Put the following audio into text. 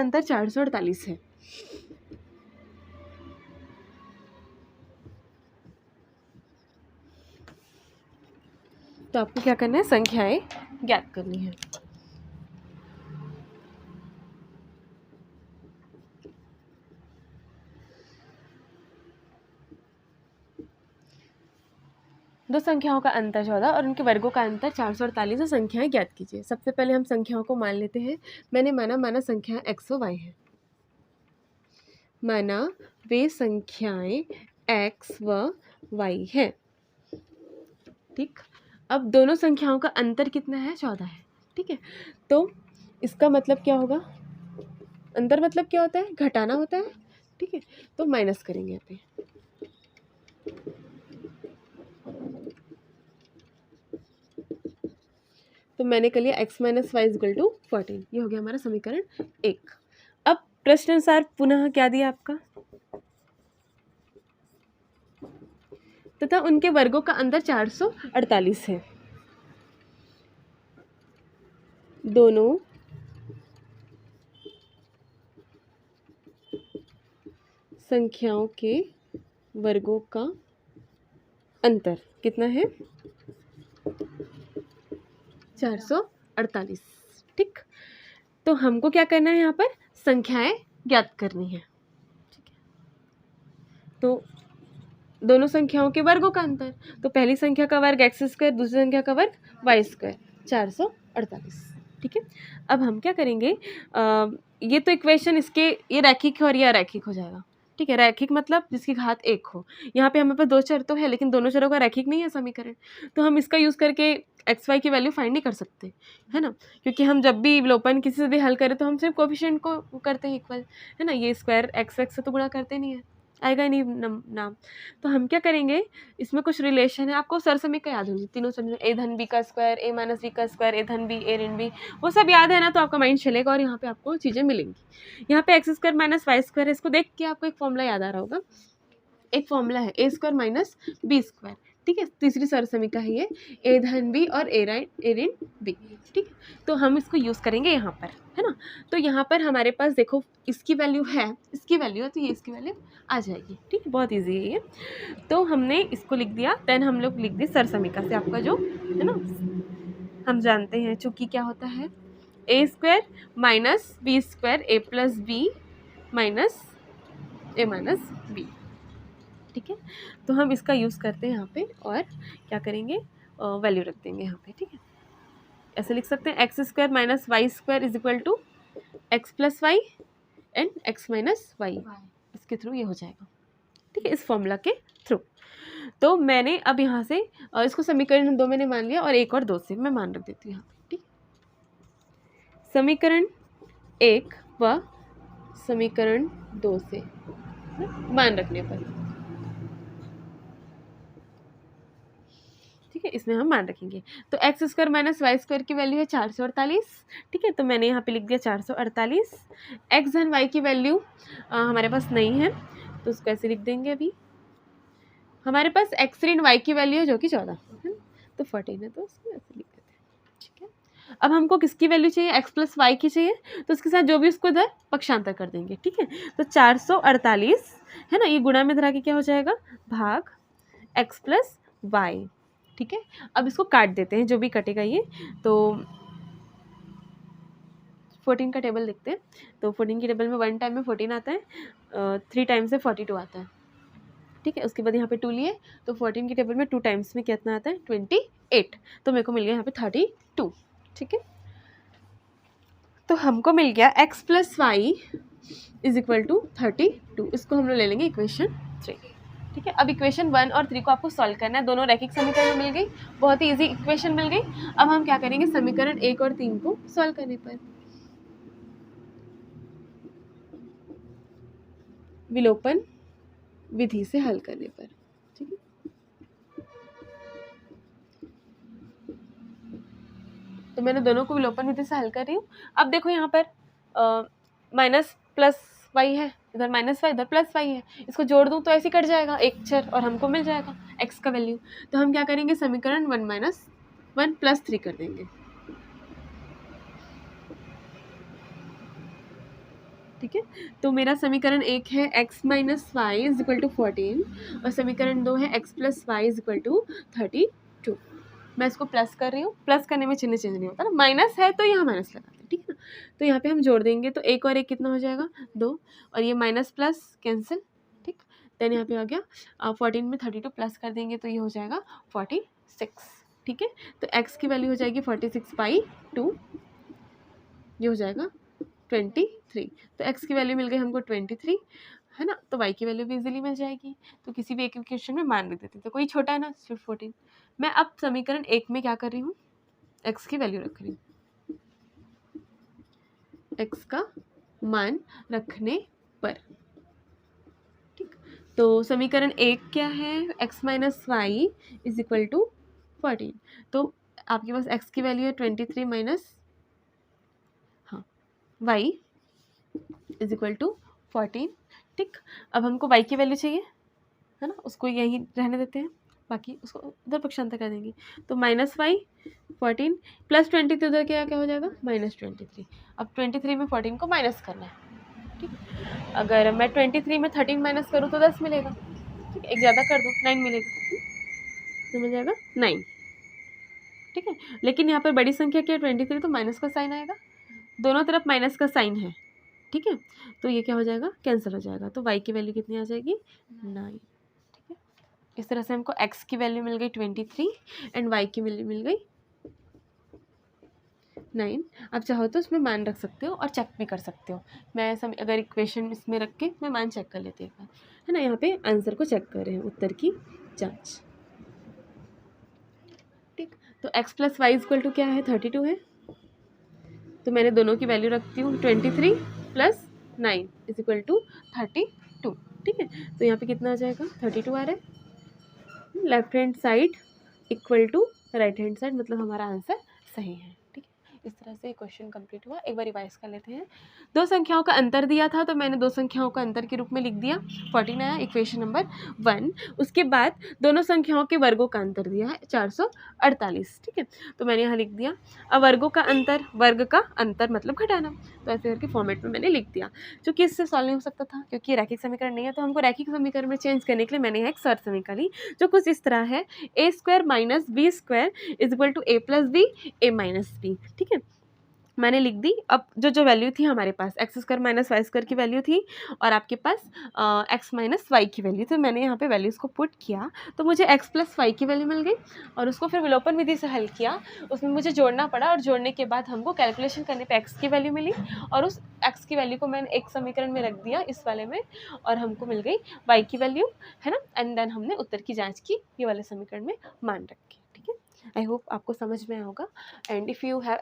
अंतर 448 है। तो आपको क्या करना है, संख्याएं ज्ञात करनी है। दो संख्याओं का अंतर 14 और उनके वर्गों का अंतर 448 है, संख्याएं ज्ञात कीजिए। सबसे पहले हम संख्याओं को मान लेते हैं। मैंने माना संख्या x व y है, माना वे संख्याएं x व y है। ठीक, अब दोनों संख्याओं का अंतर कितना है, 14 है। ठीक है, तो इसका मतलब क्या होगा, अंतर मतलब क्या होता है, घटाना होता है। ठीक है, तो माइनस करेंगे यहाँ पे। तो मैंने कर लिया x minus Y equal to 14, ये हो गया हमारा समीकरण 1। अब प्रश्न अनुसार पुनः क्या दिया आपका, तथा उनके वर्गों का अंतर 448 है। दोनों संख्याओं के वर्गों का अंतर कितना है, 448। ठीक, तो हमको क्या करना है, यहाँ पर संख्याएं ज्ञात करनी है। ठीक है, तो दोनों संख्याओं के वर्गों का अंतर, तो पहली संख्या का वर्ग एक्स स्क्वायर, दूसरी संख्या का वर्ग वाई स्क्वायर, 448। ठीक है, अब हम क्या करेंगे, ये तो इक्वेशन इसके ये रैखिक है और ये अरैखिक हो जाएगा। ठीक है, रैखिक मतलब जिसकी घात 1 हो। यहाँ पे हमारे पास दो चर तो है, लेकिन दोनों चरों का रैखिक नहीं है समीकरण, तो हम इसका यूज़ करके एक्स वाई की वैल्यू फाइंड नहीं कर सकते, है ना, क्योंकि हम जब भी विलोपन किसी से भी हल करें तो हम सिर्फ कोफिशिएंट को करते हैं इक्वल, है ना, ये स्क्वायर एक्स एक्स से तो गुणा करते नहीं है, आएगा ही नहीं नाम। तो हम क्या करेंगे, इसमें कुछ रिलेशन है, आपको सरसमीका याद होगी, तीनों समीकरण, ए धन बी का स्क्वायर, ए माइनस बी का स्क्वायर, ए धन बी, ए ऋण बी, वो सब याद है ना, तो आपका माइंड चलेगा और यहाँ पे आपको चीज़ें मिलेंगी। यहाँ पे X square minus Y square है, इसको देख के आपको एक फॉर्मूला याद आ रहा होगा, एक फॉर्मूला है ए स्क्वायर माइनस बी स्क्वायर। ठीक है, तीसरी सरसमीका है ये, ए धन बी और ए ऋण बी। ठीक है, तो हम इसको यूज़ करेंगे यहाँ पर, है ना। तो यहाँ पर हमारे पास देखो इसकी वैल्यू है, इसकी वैल्यू है, तो ये इसकी वैल्यू आ जाएगी। ठीक है, बहुत ईजी है ये। तो हमने इसको लिख दिया, देन हम लोग लिख दिए सरसमीका से आपका जो है ना, हम जानते हैं चूँकि क्या होता है, ए स्क्वायर माइनस बी स्क्वायर ए प्लस बी माइनस ए माइनस बी। ठीक है, तो हम इसका यूज़ करते हैं यहाँ पे और क्या करेंगे, वैल्यू रख देंगे यहाँ पे। ठीक है, ऐसे लिख सकते हैं X square minus Y square is equal to X plus Y and X minus Y, इसके थ्रू ये हो जाएगा। ठीक है, इस फॉर्मूला के थ्रू। तो मैंने अब यहाँ से इसको समीकरण 2 मैंने मान लिया और 1 और 2 से मैं मान रख देती हूँ यहाँ पे। ठीक, समीकरण 1 व समीकरण 2 से मान रखने पर, ठीक है, इसमें हम मान रखेंगे। तो X square minus Y square की वैल्यू है 448। ठीक है, तो मैंने यहाँ पे लिख दिया 448। एक्स धन वाई की वैल्यू हमारे पास नहीं है, तो उसको ऐसे लिख देंगे। अभी हमारे पास एक्स ऋण वाई की वैल्यू है जो कि 14 है, तो 14 है, तो उसको ऐसे लिख देते हैं। ठीक है, अब हमको किसकी वैल्यू चाहिए, एक्स प्लस वाई की चाहिए, तो उसके साथ जो भी उसको इधर पक्षांतर कर देंगे। ठीक है, तो 448 है ना, ये गुणा में धरा के क्या हो जाएगा, भाग एक्स प्लस वाई। ठीक है, अब इसको काट देते हैं, जो भी कटेगा ये, तो 14 का टेबल लिखते हैं। तो 14 की टेबल में 1 टाइम में 14 आता है, 3 टाइम से 42 आता है। ठीक है, उसके बाद यहाँ पे 2 लिए, तो 14 की टेबल में 2 टाइम्स में कितना आता है, 28। तो मेरे को मिल गया यहाँ पे 32। ठीक है, तो हमको मिल गया x plus Y is equal to 32। इसको हम लोग ले लेंगे इक्वेशन 3। ठीक है, अब इक्वेशन 1 और 3 को आपको सॉल्व करना है, दोनों रैखिक समीकरण मिल गई, बहुत ही इजी इक्वेशन मिल गई। अब हम क्या करेंगे, समीकरण 1 और 3 को सॉल्व करने पर, विलोपन विधि से हल करने पर। ठीक है, तो मैंने दोनों को विलोपन विधि से हल कर रही हूँ। अब देखो यहाँ पर माइनस प्लस वाई है, इधर माइनस वाई, इधर प्लस वाई है, इसको जोड़ दूँ तो ऐसे कट जाएगा एक चर और हमको मिल जाएगा एक्स का वैल्यू। तो हम क्या करेंगे, समीकरण 1 माइनस 1 प्लस 3 कर देंगे। ठीक है। तो मेरा समीकरण 1 है x minus Y is equal to 14 और समीकरण 2 है x plus Y is equal to 32। मैं इसको प्लस कर रही हूँ, प्लस करने में चिन्ह चेंज नहीं होता ना, माइनस है तो यहाँ माइनस लगाते हैं, ठीक है ना। तो यहाँ पे हम जोड़ देंगे तो 1 और 1 कितना हो जाएगा 2 और ये माइनस प्लस कैंसिल, ठीक। देन यहाँ पे आ गया 14 में 32 प्लस कर देंगे तो ये हो जाएगा 46, ठीक है। तो x की वैल्यू हो जाएगी 46/2, ये हो जाएगा 23। तो x की वैल्यू मिल गई हमको 23, है ना। तो y की वैल्यू भी इजीली मिल जाएगी। तो किसी भी एक इक्वेशन में मान रख देते हैं, तो कोई छोटा है ना, सिर्फ 14। मैं अब समीकरण 1 में क्या कर रही हूँ, x की वैल्यू रख रही हूँ, x का मान रखने पर, ठीक। तो समीकरण 1 क्या है, x minus Y is equal to 14। तो आपके पास x की वैल्यू है 23 minus y is equal to 14, ठीक। अब हमको y की वैल्यू चाहिए, है ना, उसको यहीं रहने देते हैं, बाकी उसको उधर पक्षांतर कर देंगे। तो माइनस वाई 14 प्लस 23 उधर क्या क्या हो जाएगा माइनस 23। अब 23 में 14 को माइनस करना है, ठीक। अगर मैं 23 में 13 माइनस करूँ तो 10 मिलेगा, ठीक। एक ज़्यादा कर दो 9 मिलेगा, तो मिल जाएगा 9, ठीक है। लेकिन यहाँ पर बड़ी संख्या क्या है 23, तो माइनस का साइन आएगा, दोनों तरफ माइनस का साइन है, ठीक है। तो ये क्या हो जाएगा कैंसिल हो जाएगा। तो y की वैल्यू कितनी आ जाएगी 9, ठीक है। इस तरह से हमको x की वैल्यू मिल गई 23 एंड y की वैल्यू मिल गई 9। आप चाहो तो उसमें मान रख सकते हो और चेक भी कर सकते हो। मैं अगर इक्वेशन इसमें रख के मैं मान चेक कर लेती हूँ, है ना। यहाँ पे आंसर को चेक कर रहे हैं, उत्तर की जांच, ठीक। तो x plus Y equal to क्या है 32 है, तो मैंने दोनों की वैल्यू रखती हूँ 23 प्लस 9 इज इक्वल टू 32, ठीक है। तो यहाँ पे कितना आ जाएगा 32 आ रहा है, left hand side equal to right hand side, मतलब हमारा आंसर सही है, ठीक है। इस तरह से क्वेश्चन कंप्लीट हुआ। एक बार रिवाइज कर लेते हैं। दो संख्याओं का अंतर दिया था तो मैंने दो संख्याओं का अंतर के रूप में लिख दिया 14 आया इक्वेशन नंबर 1। उसके बाद दोनों संख्याओं के वर्गों का अंतर दिया है 448, ठीक है। तो मैंने यहाँ लिख दिया। अब वर्गों का अंतर, वर्ग का अंतर मतलब घटाना, तो ऐसे करके फॉर्मेट में मैंने लिख दिया। जो कि इससे सॉल्व नहीं हो सकता था क्योंकि रैखिक समीकरण नहीं है, तो हमको रैखिक समीकरण में चेंज करने के लिए मैंने यहाँ एक शर्त समीकरण ली जो कुछ इस तरह है, a² minus b² is equal to a plus B a minus B, ठीक है। मैंने लिख दी। अब जो वैल्यू थी हमारे पास x² माइनस y² की वैल्यू थी और आपके पास x माइनस वाई की वैल्यू, तो मैंने यहाँ पे वैल्यूज़ को पुट किया तो मुझे x प्लस वाई की वैल्यू मिल गई और उसको फिर विलोपन विधि से हल किया, उसमें मुझे जोड़ना पड़ा और जोड़ने के बाद हमको कैलकुलेशन करने पे x की वैल्यू मिली और उस x की वैल्यू को मैंने एक समीकरण में रख दिया इस वाले में और हमको मिल गई y की वैल्यू, है ना। एंड देन हमने उत्तर की जाँच की ये वाले समीकरण में मान रखे, ठीक है। आई होप आपको समझ में आया होगा। And if you have